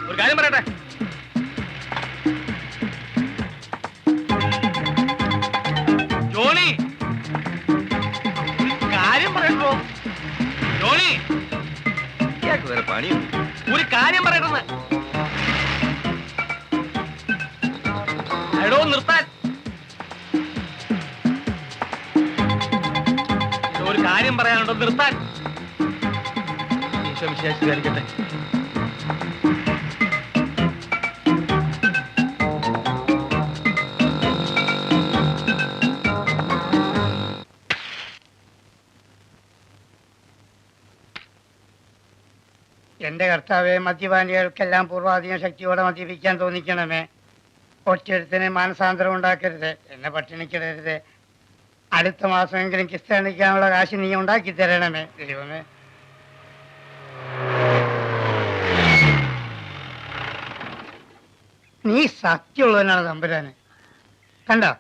ഒരു കാര്യം പറയട്ടെ. ജോണി, കാര്യം പറയട്ടോ. ജോണി, വേറെ പണിയുണ്ട്. ഒരു കാര്യം പറയട്ടെന്ന്. എടോ നിർത്താൻ. ഒരു കാര്യം പറയാനുണ്ടോ, നിർത്താൻ. ഈശോ വിശേഷിക്കാരിക്കട്ടെ. എന്റെ കർത്താവെ, മദ്യപാനികൾക്കെല്ലാം പൂർവാധികം ശക്തിയോടെ മദ്യപിക്കാൻ തോന്നിക്കണമേ. ഒറ്റെടുത്തിന് മാനസാന്തരം ഉണ്ടാക്കരുത്, എന്നെ പട്ടിണിക്കിടരുത്. അടുത്ത മാസമെങ്കിലും ക്രിസ്ത്യാനിക്കാനുള്ള കാശ് നീ ഉണ്ടാക്കി തരണമേ ദൈവമേ. നീ സത്യമുള്ളവനാണ് തമ്പുരാന്. കണ്ടോ,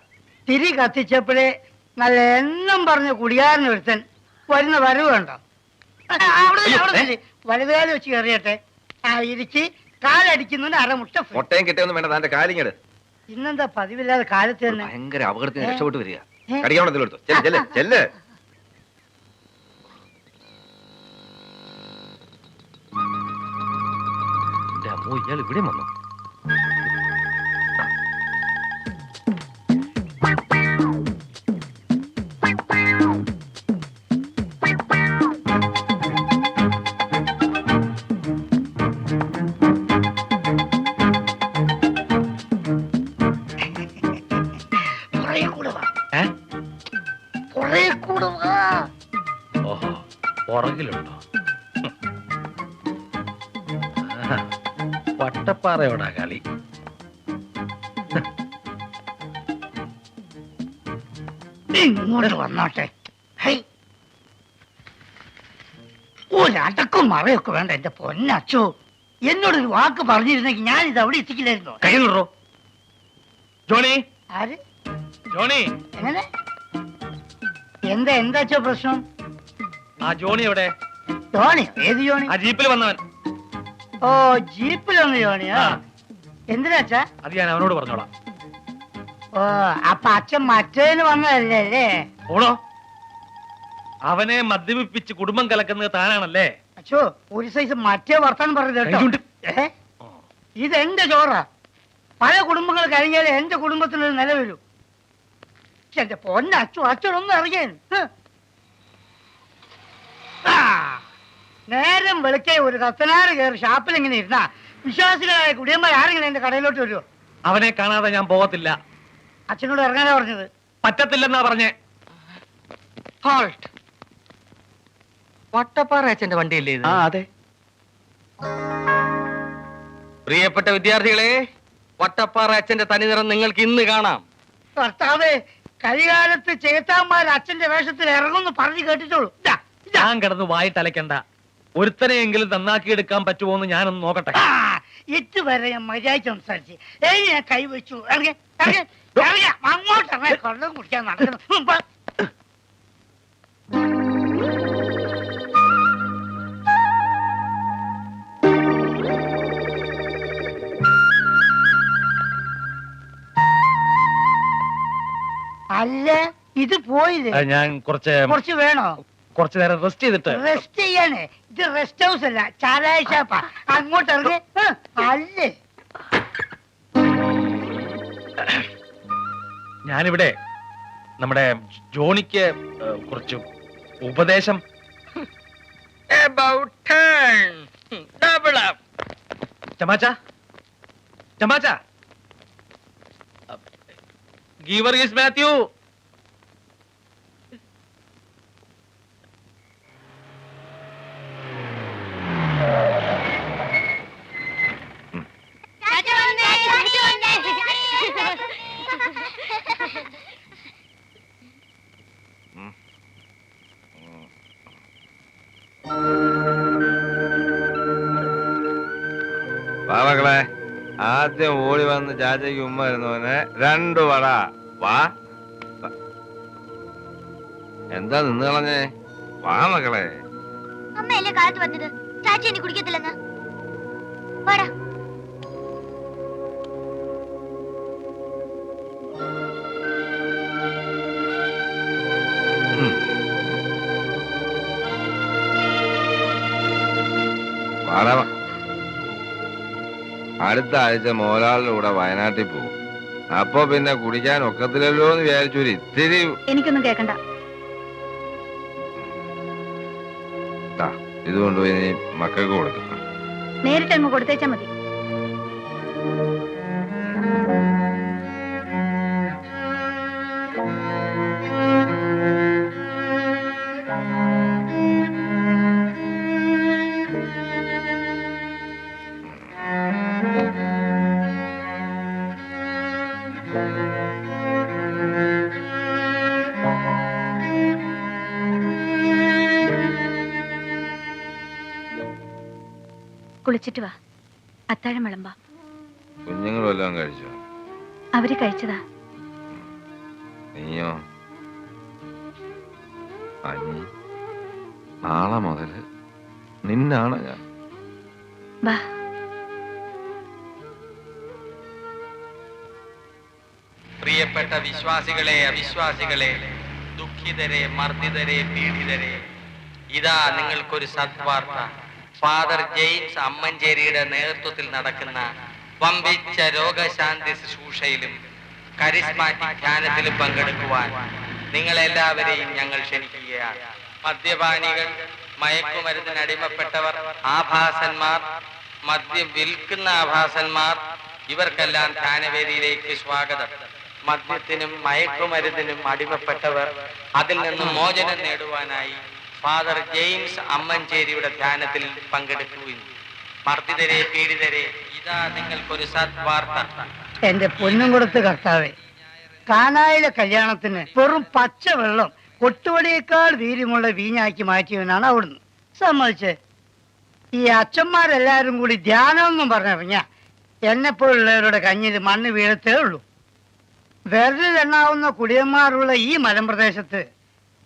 തിരി കത്തിച്ചപ്പോഴേ നല്ല എണ്ണം പറഞ്ഞ കുടിയാരന് ഒരുത്തൻ വരുന്ന വരവ് കണ്ടോ. വലുതുകാലം വെച്ച് കയറിയട്ടെ. ആ ഇരിച്ച് കാലടിക്കുന്നതിന് അരമുട്ട മുട്ടയും കിട്ടിയൊന്നും വേണ്ട, തന്റെ കാലിങ്ങട്. ഇന്നെന്താ പതിവില്ലാതെ കാലത്ത് തന്നെ ഭയങ്കര അപകടത്തിന് രക്ഷപ്പെട്ട് വരിക. കടിക്കാവണത്തിലെടുത്തു. ചെല്ല്. ഇയാൾ ഇവിടെ വന്നു. പുറകിലുണ്ടോ? വട്ടപ്പാറയോടാ കളി. ഇങ്ങോട്ട് വന്നോട്ടെ. ഒരടക്കും മറയൊക്കെ വേണ്ട എന്റെ പൊന്നച്ചോ. എന്നോടൊരു വാക്ക് പറഞ്ഞിരുന്നെങ്കിൽ ഞാൻ ഇത് അവിടെ എത്തിക്കില്ലായിരുന്നോ? കയ്യിലുണ്ടോ ജോണി? ആര്? ജോണി. എങ്ങനെ? എന്താച്ചോ പ്രശ്നം? ആ ജോണി എവിടെ? ജോണി? ഏത് ജോണി? ആ ജീപ്പിൽ വന്നവൻ. ഓ, ജീപ്പിൽ വന്ന ജോണിയാ? എന്തിനാച്ചാ? അത് ഞാൻ അവനോട് പറഞ്ഞോളാം. ഓ, അപ്പൊ അച്ഛൻ മറ്റേന് വന്നതല്ലേ അല്ലേ? ഓടോ, അവനെ മദ്യപിപ്പിച്ച് കുടുംബം കലക്കുന്നത് താനാണല്ലേ? അച്ഛോ, ഒരു സൈസ് മറ്റേ വർത്താനം പറഞ്ഞത് കേട്ടോ. ഇതെന്റെ ചോറാ. പല കുടുംബങ്ങൾ കഴിഞ്ഞാലേ എന്റെ കുടുംബത്തിനൊരു നില വരൂ. എന്റെ പൊന്നച്ചു, അച്ഛനൊന്നും അറിയാൻ. നേരം വെളുക്കേ ഒരു കത്തനാറ് കയറി ഷാപ്പിൽ എങ്ങനെ ഇരുന്നാ വിശ്വാസികളായ കുടിയന്മാർ ആരെങ്കിലും എന്റെ കടയിലോട്ട് വരുമോ? അവനെ കാണാതെ ഞാൻ പോകത്തില്ല. അച്ഛനോട് ഇറങ്ങാനാ പറഞ്ഞത്. പറ്റത്തില്ലെന്നാ പറഞ്ഞേ. വട്ടപ്പാറ അച്ഛന്റെ വണ്ടിയല്ലേ ഇത്? അതെ. പ്രിയപ്പെട്ട വിദ്യാർത്ഥികളെ, വട്ടപ്പാറ അച്ഛന്റെ തനിനിറം നിങ്ങൾക്ക് ഇന്ന് കാണാം. കർത്താവേ, കരികാലത്ത് ചേത്താന്മാർ അച്ഛന്റെ വേഷത്തിൽ ഇറങ്ങുന്നു പറഞ്ഞു കേട്ടിട്ടുള്ളൂ. ഞാൻ കിടന്ന് വായിട്ടലക്കണ്ട. ഒരുത്തനെയെങ്കിലും നന്നാക്കിയെടുക്കാൻ പറ്റുമോ എന്ന് ഞാനൊന്ന് നോക്കട്ടെ. ഇതുവരെ ഞാൻ മര്യാദ സംസാരിച്ച് ഞാൻ കൈവച്ചു. അങ്ങോട്ട് കൊള്ളം കുടിക്കാൻ നടക്കുന്നു. അല്ല, ഇത് പോയില്ലേ? ഞാൻ കുറച്ച് വേണോ? കുറച്ചു നേരം റെസ്റ്റ് ചെയ്തിട്ട്. റെസ്റ്റ് ചെയ്യാനേ? ഇത് റെസ്റ്റ് ഹൗസ് അല്ല, ചാരായ ഷാപ്പാ. അങ്ങോട്ട് ഇറങ്ങി. അല്ലേ, ഞാനിവിടെ നമ്മുടെ ജോണിക്ക് കുറച്ച് ഉപദേശം. ചമാച്ച ഗീവർഗീസ് മാത്യു, മക്കളെ, ആദ്യം ഓടി വന്ന് ചാച്ചയ്ക്ക് ഉമ്മ വരുന്നവനെ 2 വട. വാ. എന്താ നിന്ന് കളഞ്ഞേ? വാ മക്കളെ. അമ്മയല്ലേ കാലത്ത് പറഞ്ഞത് ചാച്ചി എന്നെ കുടിക്കത്തില്ലെന്ന്. വാടാ. വാടാ. അടുത്ത ആഴ്ച മോലാളിന്റെ കൂടെ വയനാട്ടിൽ പോകും. അപ്പൊ പിന്നെ കുടിക്കാൻ ഒക്കത്തില്ലല്ലോ എന്ന് വിചാരിച്ചു ഇത്തിരി. എനിക്കൊന്നും കേക്കണ്ട. ഇത് കൊണ്ടുപോയി നീ മക്കൾക്ക് കൊടുക്കും. നേരിട്ട് അങ്ങ് കൊടുത്തേച്ചാ മതി. കുളിച്ചിട്ട് വാ, അത്താഴം വിളമ്പാ. കുഞ്ഞുങ്ങൾ വല്ലതും കഴിച്ചോ? അവര് കഴിച്ചതാ. നീയോ? അനി, നാളെ മുതല് നിന്നാണ് ഞാൻ. വാ. പ്രിയപ്പെട്ട വിശ്വാസികളെ, അവിശ്വാസികളെ, ദുഃഖിതരെ, മർദ്ദിതരെ, പീഡിതരെ, ഇതാ നിങ്ങൾക്കൊരു സദ്വാർത്ത. ഫാദർ ജെയിംസ് അമ്മഞ്ചേരിയുടെ നേതൃത്വത്തിൽ നടക്കുന്ന വമ്പിച്ച രോഗശാന്തി ശുശ്രൂഷയിലും കരിസ്മാറ്റിക് ധ്യാനത്തിലും പങ്കെടുക്കുവാൻ നിങ്ങളെല്ലാവരെയും ഞങ്ങൾ ക്ഷണിക്കുകയാണ്. മദ്യപാനികൾ, മയക്കുമരുന്നിന് അടിമപ്പെട്ടവർ, ആഭാസന്മാർ, മദ്യം വിൽക്കുന്ന ആഭാസന്മാർ, ഇവർക്കെല്ലാം ധ്യാനവേദിയിലേക്ക് സ്വാഗതം. മദ്യത്തിനും മയക്കുമരുന്നിനും അടിമപ്പെട്ടവർ അതിൽ നിന്നും മോചനം നേടുവാനായി ഫാദർ ജെയിംസ് അമ്മഞ്ചേരിയുടെ ധ്യാനത്തിൽ പങ്കെടുക്കുകയും. മർദ്ദിതരെ, പീഡിതരെ, ഇതാ നിങ്ങൾക്കൊരു സദ്വാർത്ത. എന്റെ പൊന്നും കൊടുത്ത് കർത്താവേ, കാനായിലെ കല്യാണത്തിന് വെറും പച്ചവെള്ളം കൊട്ടുവടിയേക്കാൾ വീര്യമുള്ള വീഞ്ഞാക്കി മാറ്റിയവനാണ് അവിടുന്ന്. സമ്മതിച്ച് ഈ അച്ഛന്മാരെല്ലാരും കൂടി ധ്യാനം എന്നും പറഞ്ഞിറങ്ങിയ എന്നെപ്പോലുള്ളവരുടെ കഞ്ഞിൽ മണ്ണ് വീഴത്തേ ഉള്ളൂ. വെറുതെണ്ണാവുന്ന കുടിയന്മാരുള്ള ഈ മലമ്പ്രദേശത്ത്,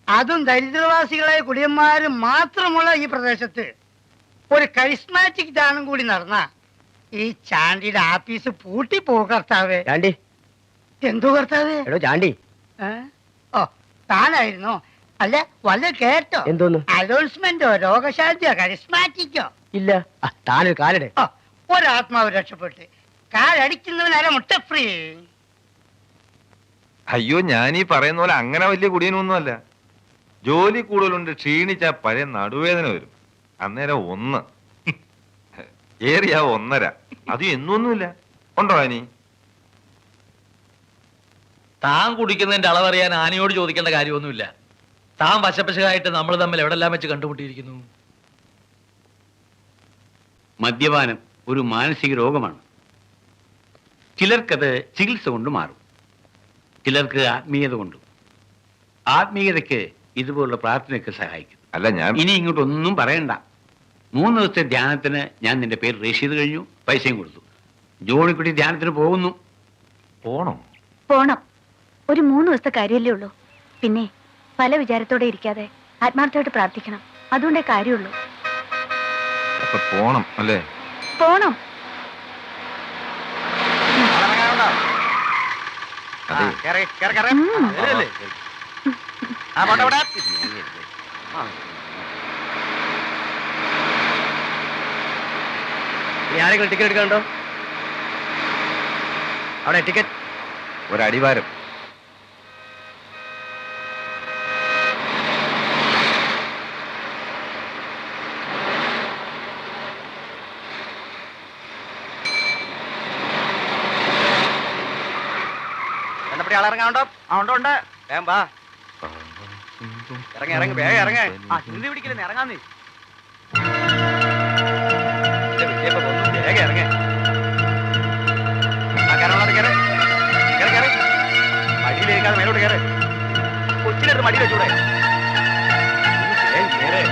അതും ദരിദ്രവാസികളായ കുടിയന്മാര് മാത്രമുള്ള ഈ പ്രദേശത്ത് ഒരു കരിസ്മാറ്റിക് ദാനം കൂടി നടന്ന ഈ ചാണ്ടിയുടെ ആഫീസ് പൂട്ടി പോകും കർത്താവേ. ചാണ്ടി, എന്തോ കർത്താവേ? എടോ ചാണ്ടി. ഓ, താനായിരുന്നോ? അല്ല, വല്ല കേട്ടോ? എന്തോന്ന്? അനൗൺസ്മെന്റോ, രോഗശാന്തിയോ, കരിസ്മാറ്റിക്കോ? ഇല്ല. താനൊരു കാലടെ. ഓ, ഒരാത്മാവ് രക്ഷപ്പെട്ട് കാലടിക്കുന്നവനര മുട്ട ഫ്രീ. അയ്യോ, ഞാനീ പറയുന്ന പോലെ അങ്ങനെ വലിയ കുടിയനൊന്നുമല്ല. ജോലി കൂടുതലുണ്ട്, ക്ഷീണിച്ചാ പഴയ നടുവേദന വരും. അന്നേരം 1 ഏറിയാ 1.5. അത് എന്നൊന്നുമില്ല. ഉണ്ടോ അനി? താൻ കുടിക്കുന്നതിന്റെ അളവറിയാൻ ആനയോട് ചോദിക്കേണ്ട കാര്യമൊന്നുമില്ല. താൻ വശപ്പശകായിട്ട് നമ്മൾ തമ്മിൽ എവിടെല്ലാം വെച്ച് കണ്ടുമുട്ടിയിരിക്കുന്നു. മദ്യപാനം ഒരു മാനസിക രോഗമാണ്. ചിലർക്കത് ചികിത്സ കൊണ്ട് മാറും, ചിലർക്ക് ആത്മീയത കൊണ്ടും. ആത്മീയതയ്ക്ക് ഇതുപോലുള്ള പ്രാർത്ഥനയൊക്കെ സഹായിക്കും. അല്ല, ഞാൻ ഇനി ഇങ്ങോട്ടൊന്നും പറയണ്ട. 3 ദിവസത്തെ ധ്യാനത്തിന് ഞാൻ നിന്റെ പേര് രജിസ്റ്റർ ചെയ്ത് കഴിഞ്ഞു, പൈസയും കൊടുത്തു. ജോണിക്കുട്ടി ധ്യാനത്തിന് പോകുന്നു. പോണോ? പോണം. ഒരു 3 ദിവസത്തെ കാര്യമല്ലേ ഉള്ളൂ. പിന്നെ പല വിചാരത്തോടെ ഇരിക്കാതെ ആത്മാർത്ഥമായിട്ട് പ്രാർത്ഥിക്കണം. അതുകൊണ്ടേ കാര്യമുള്ളൂ. അപ്പൊ പോണം അല്ലേ? പോണം. അതെ. ആരെങ്കിലും ടിക്കറ്റ് എടുക്കാനുണ്ടോ? അവിടെ ടിക്കറ്റ്. ഒരടിവാരം. ആളിറങ്ങാണ്ടോ? ഉണ്ട്. വേഗം വാ. ഇറങ്ങി ഇറങ്ങി വേഗം ഇറങ്ങ. ഹിന്ദി പിടിക്കില്ലെന്ന് ഇറങ്ങാന്ന്. വേഗം ഇറങ്ങ. കയറണോട്ട് കയറി കയറി കയറി. മടിയിലേക്കാതെ മേലോട്ട് കയറി. കൊച്ചിലെടുത്ത് മടിയിൽ വെച്ചൂടെ? കയറി.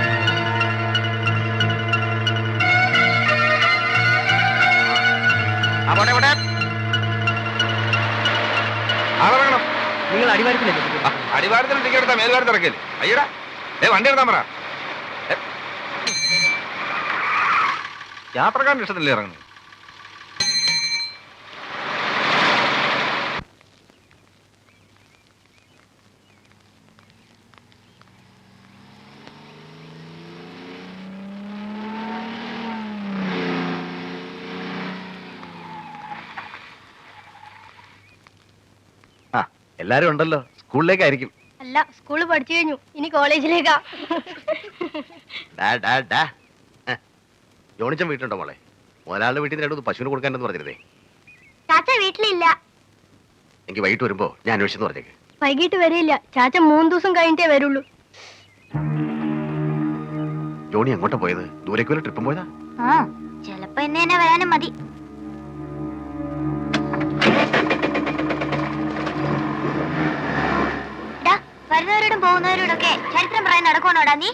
അവിടെ ഇവിടെ ആളിറങ്ങണം. നിങ്ങൾ അടിവാരത്തിലേക്ക്. അടിവാരത്തിന് ടിക്കറ്റ് എടുത്താ മേൽവാരത്ത് ഇറക്കല്ലേ? അയ്യടാ, വണ്ടി എടുത്താൻ പറ. യാത്രക്കാരൻ്റെ ഇഷ്ടത്തില്ലേ ഇറങ്ങുന്നത്? എല്ലാരും ഉണ്ടല്ലോ, സ്കൂളിലേക്കായിരിക്കും. അല്ല, സ്കൂള് പഠിച്ചു കഴിഞ്ഞു, ഇനി കോളേജിലേക്കാ. ജോണിച്ചൻ വീട്ടിലുണ്ടോ മോളെ? ഒരാളുടെ വീട്ടിൽ നിന്ന് 2 പശുവിന് കൊടുക്കാനെന്ന് പറഞ്ഞിരുന്നേ. ചാച്ച വീട്ടിലില്ല. എനിക്ക് വൈകിട്ട് വരുമ്പോ ഞാൻ അന്വേഷിച്ചെന്ന് പറഞ്ഞേക്ക്. വൈകിട്ട് വരില്ല, ചാച്ച 3 ദിവസം കഴിഞ്ഞിട്ടേ വരുള്ളൂ. ജോണി എങ്ങോട്ടാ പോയത്? ദൂരേക്ക് വല്ല ട്രിപ്പും പോയതാ? ചെലപ്പോ ഇന്ന് തന്നെ വരാനും മതി. വരുന്നവരോടും പോകുന്നവരോടൊക്കെ ചരിത്രം പറയാൻ നടക്കണോടാ നീ?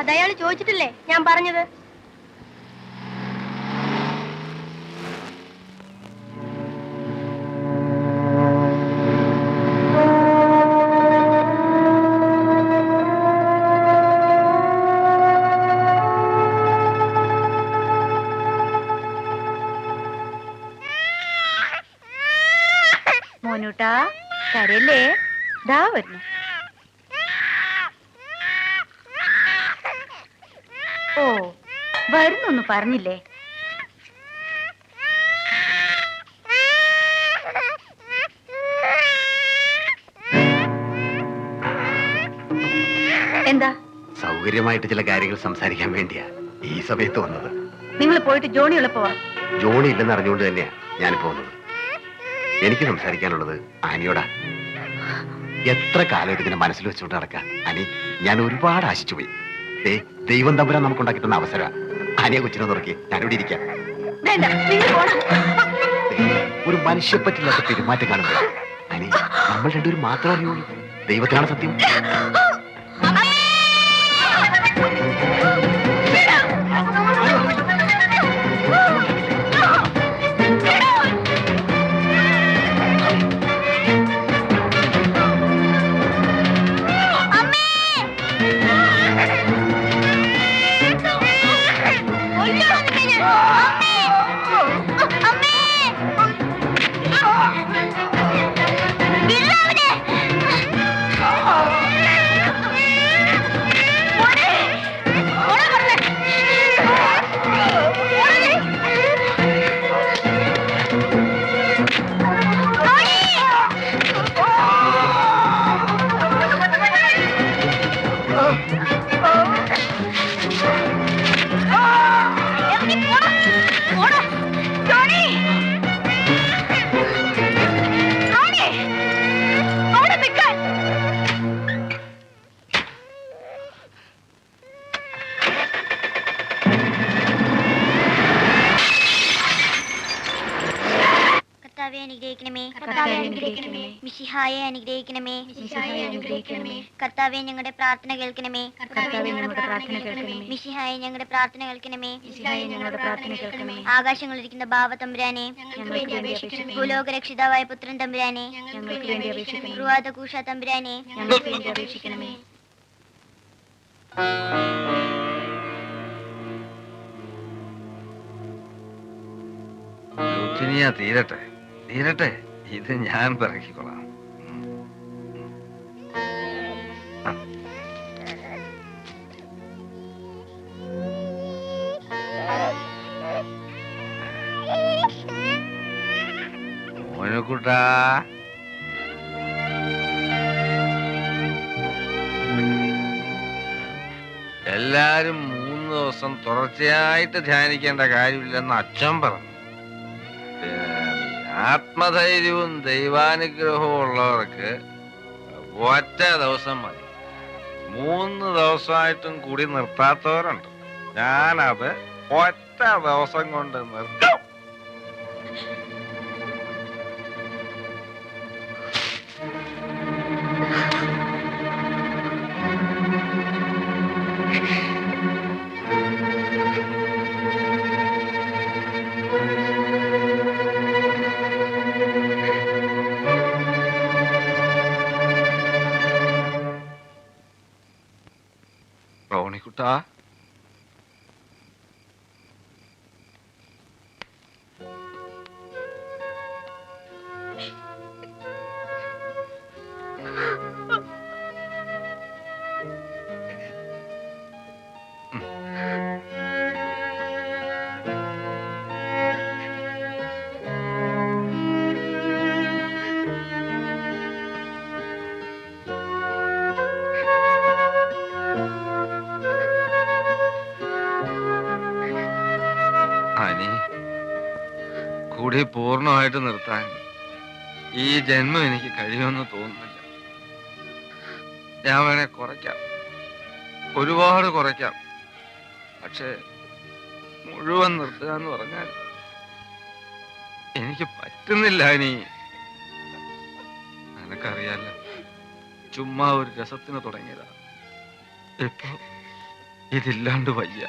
അതയാൾ ചോദിച്ചിട്ടില്ലേ ഞാൻ പറഞ്ഞത്? മോനൂട്ടാ, കരയല്ലേ? ദാ വരുന്നു. ഓ, വരുന്നൊന്ന് പറഞ്ഞില്ലേ? എന്താ? സൗകര്യമായിട്ട് ചില കാര്യങ്ങൾ സംസാരിക്കാൻ വേണ്ടിയാ ഈ സമയത്ത് വന്നത്. നിങ്ങൾ പോയിട്ട് ജോണി ഉള്ളപ്പോ വാ. ജോണി ഇല്ലെന്ന് അറിഞ്ഞുകൊണ്ട് തന്നെയാ ഞാനിപ്പോ വന്നത്. എനിക്ക് സംസാരിക്കാനുള്ളത് ആനിയോടാ. എത്ര കാലം ഇതിനെ മനസ്സിൽ വെച്ചുകൊണ്ട് നടക്കാൻ അനി, ഞാൻ ഒരുപാട് ആശിച്ചു പോയി. ദൈവം തമ്പുരാൻ നമുക്കുണ്ടാക്കി തന്ന അവസരം. ആനിയെ കൊച്ചിനെ തുറക്കി ഞാനിവിടെ ഇരിക്കാം. വേണ്ട, നിങ്ങൾ പോണം. ഒരു മനുഷ്യപ്പറ്റില്ലാത്ത പെരുമാറ്റം കാണുമ്പോൾ അനി, നമ്മൾ രണ്ടുപേരും മാത്രമേ അറിയുള്ളൂ. ദൈവത്തിനാണ് സത്യം. മിശിഹായെ അനുഗ്രഹിക്കണമേ. കർത്താവേ ഞങ്ങളുടെ പ്രാർത്ഥന കേൾക്കണമേ. മിശിഹായെ ഞങ്ങളുടെ പ്രാർത്ഥന കേൾക്കണമേ. ആകാശങ്ങളിരിക്കുന്ന ഭാവതമ്പുരാനെ, ഭൂലോക രക്ഷിതാവായ പുത്രൻ തമ്പുരാനെ, റുവാദകൂഷ തമ്പുരാനെ, തീരട്ടെ തീരട്ടെ, ഇത് ഞാൻ പിറക്കിക്കൊള്ളാം. മോനുകുട്ടാ, എല്ലാരും 3 ദിവസം തുടർച്ചയായിട്ട് ധ്യാനിക്കേണ്ട കാര്യമില്ലെന്ന് അച്ഛൻ പറഞ്ഞു. ആത്മധൈര്യവും ദൈവാനുഗ്രഹവും ഉള്ളവർക്ക് ഒറ്റ ദിവസം മതി. 3 ദിവസമായിട്ടും കൂടി നിർത്താത്തവരുണ്ട്. ഞാനത് ഒറ്റ ദിവസം കൊണ്ട് നിർത്തും. റോണിക്കുട്ടാ, കുടി പൂർണ്ണമായിട്ട് നിർത്താൻ ഈ ജന്മം എനിക്ക് കഴിയുമെന്ന് തോന്നുന്നില്ല. ഞാൻ വേണേ കുറയ്ക്കാം, ഒരുപാട് കുറയ്ക്കാം. പക്ഷേ മുഴുവൻ നിർത്തുക എന്ന് പറഞ്ഞാൽ എനിക്ക് പറ്റുന്നില്ല. ഇനി നിനക്കറിയാല്ല, ചുമ്മാ ഒരു രസത്തിന് തുടങ്ങിയതാ. ഇപ്പൊ ഇതില്ലാണ്ട് വയ്യ.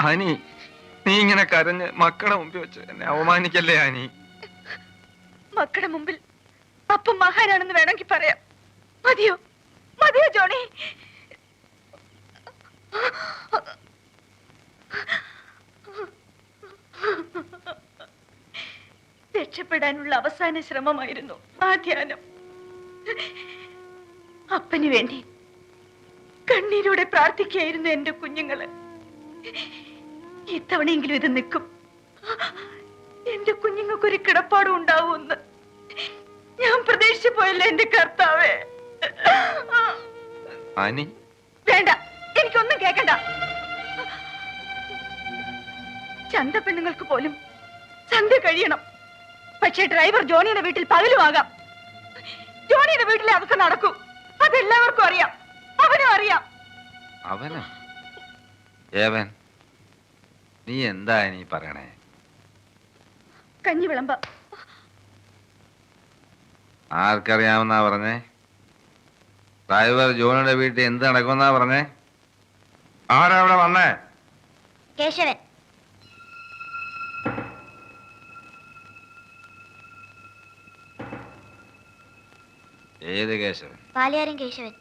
ആനി, നീ ഇങ്ങനെ കരഞ്ഞ് മക്കളുടെ മുമ്പിൽ വെച്ച് എന്നെ അവമാനിക്കല്ലേ ആനി? മക്കളുടെ മുമ്പിൽ അപ്പം മഹാനാണെന്ന് വേണമെങ്കിൽ പറയാം. മതിയോ മതിയോ ജോണി? രക്ഷപ്പെടാനുള്ള അവസാന ശ്രമമായിരുന്നു ആ ധ്യാനം. അപ്പന് വേണ്ടി കണ്ണീരോടെ പ്രാർത്ഥിക്കുകയായിരുന്നു എന്റെ കുഞ്ഞുങ്ങള്. ഇത്തവണയെങ്കിലും ഇത് നിൽക്കും, എന്റെ കുഞ്ഞുങ്ങൾക്കൊരു കിടപ്പാടും ഉണ്ടാവുമെന്ന് ഞാൻ പ്രതീക്ഷിച്ചു പോയല്ലോ എന്റെ കർത്താവേ. വേണ്ട, എനിക്കൊന്നും കേക്കണ്ട. ചന്ത പെണ്ണുങ്ങൾക്ക് പോലും സന്ധ്യ കഴിയണം. പക്ഷേ ഡ്രൈവർ ജോണിയുടെ വീട്ടിൽ പകലുമാകാം. ജോണിയുടെ വീട്ടിലെ അതൊക്കെ നടക്കൂ, അതെല്ലാവർക്കും അറിയാം, അവനും അറിയാം. അവനോ? ഏവൻ, നീ എന്താ നീ പറയണേ? കഞ്ഞി വിളമ്പ. ആർക്കറിയാമെന്നാ പറഞ്ഞേ? ഡ്രൈവർ ജോണിയുടെ വീട്ടിൽ എന്ത് നടക്കുമെന്നാ പറഞ്ഞേ? ആരാ അവിടെ വന്നേ? കേശവൻ. ഏത് കേശവൻ? പാലിയാരൻ കേശവൻ.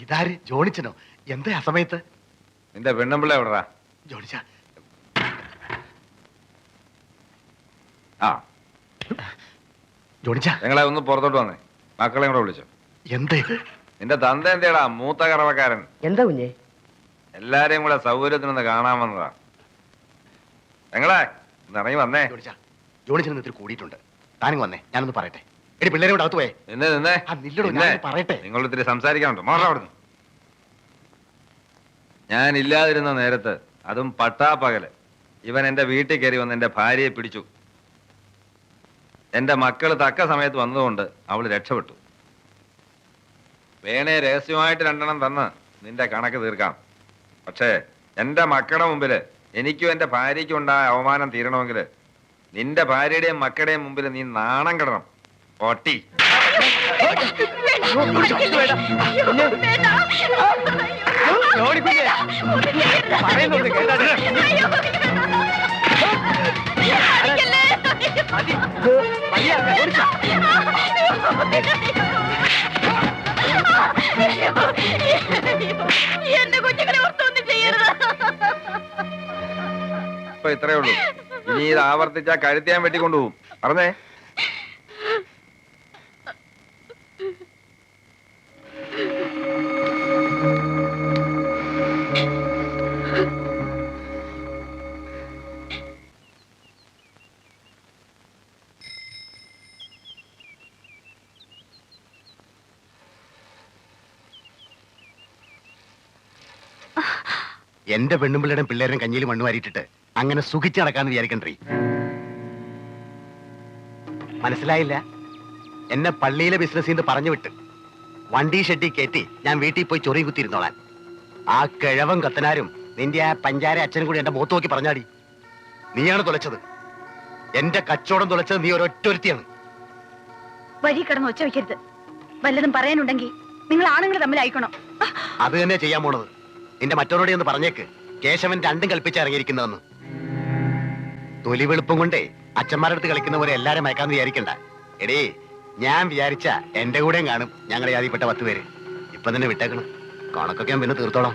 ഇതാര്? ജോണിച്ചനോ? എന്താ ആ സമയത്ത്? നിന്റെ പെണ്ണുമ്പിള്ള എവിടാ? ജോണിച്ച, ആ ജോണിച്ച, ഞങ്ങളെ ഒന്ന് പുറത്തോട്ട് വന്നേ. മക്കളെ കൂടെ വിളിച്ചോ. എന്താ ഇത്? നിന്റെ തന്ത എന്തേടാ മൂത്ത കറവക്കാരൻ? എന്താ കുഞ്ഞേ? എല്ലാരെയും കൂടെ സൗകര്യത്തിനൊന്ന് കാണാൻ വന്നതാ. ഞങ്ങളെ ഇറങ്ങി വന്നേ. ജോണിച്ചൻ ഇത്തിരി കൂടിയിട്ടുണ്ട്. താനിങ് വന്നേ, ഞാനൊന്ന് പറയട്ടെ. എടി പിള്ളേരെ കൂടെ അകത്ത് പോയേ. നിന്നേ പറയട്ടെ. നിങ്ങൾ ഇത്തിരി സംസാരിക്കാനുണ്ടോ? മാറാ അവിടുന്ന്. ഞാൻ ഇല്ലാതിരുന്ന നേരത്ത്, അതും പട്ടാപ്പകല്, ഇവൻ എന്റെ വീട്ടിൽ കയറി വന്ന് എന്റെ ഭാര്യയെ പിടിച്ചു. എന്റെ മക്കള് തക്ക സമയത്ത് വന്നതുകൊണ്ട് അവള് രക്ഷപ്പെട്ടു. വേണേ രഹസ്യമായിട്ട് 2 തന്ന് നിന്റെ കണക്ക് തീർക്കാം. പക്ഷേ എന്റെ മക്കളുടെ മുമ്പില് എനിക്കും എന്റെ ഭാര്യയ്ക്കും ഉണ്ടായ അവമാനം തീരണമെങ്കിൽ നിന്റെ ഭാര്യയുടെയും മക്കളുടെയും മുമ്പിൽ നീ നാണം കെടണം. പൊട്ടി. എന്റെ കുഞ്ഞുങ്ങളെ ഓർത്തൊന്നും ചെയ്യരുത്. ഇപ്പൊ ഇത്രയേ ഉള്ളൂ. ഇനി ഇത് ആവർത്തിച്ചാ കഴുത്തിയാൻ വെട്ടിക്കൊണ്ടുപോകും. പറഞ്ഞേ. എന്റെ പെണ്ണുമ്പിള്ളയുടെ പിള്ളേരും കഞ്ഞിയിൽ മണ്ണ് വാരിയിട്ടിട്ട് അങ്ങനെ സുഖിച്ച് നടക്കാന്ന് വിചാരിക്കണ്ടേ? മനസ്സിലായില്ല? എന്നെ പള്ളിയിലെ ബിസിനസ് ചെയ്ത് പറഞ്ഞു വിട്ട് വണ്ടി ഷെഡി കയറ്റി ഞാൻ വീട്ടിൽ പോയി ചൊറി കുത്തിയിരുന്നോളാൻ. ആ കിഴവൻ കത്തനാരും നിന്റെ ആ പഞ്ചാര അച്ഛനും കൂടി എന്റെ മുഖത്ത് നോക്കി പറഞ്ഞാടി. നീയാണ് തുലച്ചത്. എന്റെ കച്ചവടം തുലച്ചത് നീ ഒരൊറ്റൊരുത്തിയാണ്. വഴി കിടന്ന് ഒച്ച വയ്ക്കരുത്. വല്ലതും പറയാനുണ്ടെങ്കിൽ നിങ്ങൾ ആണുങ്ങൾ തമ്മിലായിക്കണം. അത് തന്നെ ചെയ്യാൻ പോണത്. നിന്റെ മറ്റവരോട് എന്ന് പറഞ്ഞേക്ക് കേശവൻ രണ്ടും കൽപ്പിച്ച് ഇറങ്ങിയിരിക്കുന്നതെന്ന്. തൊലി വെളുപ്പം കൊണ്ടേ അച്ഛന്മാരുടെ അടുത്ത് കളിക്കുന്ന പോലെ എല്ലാരും മയക്കാന്ന് വിചാരിക്കണ്ട. എടേ, ഞാൻ വിചാരിച്ച എന്റെ കൂടെയും കാണും ഞങ്ങളെ ജാതിപ്പെട്ട 10 പേര്. ഇപ്പൊ തന്നെ വിട്ടേക്കണം. കണക്കൊക്കെ ഞാൻ പിന്നെ തീർത്തോളാം.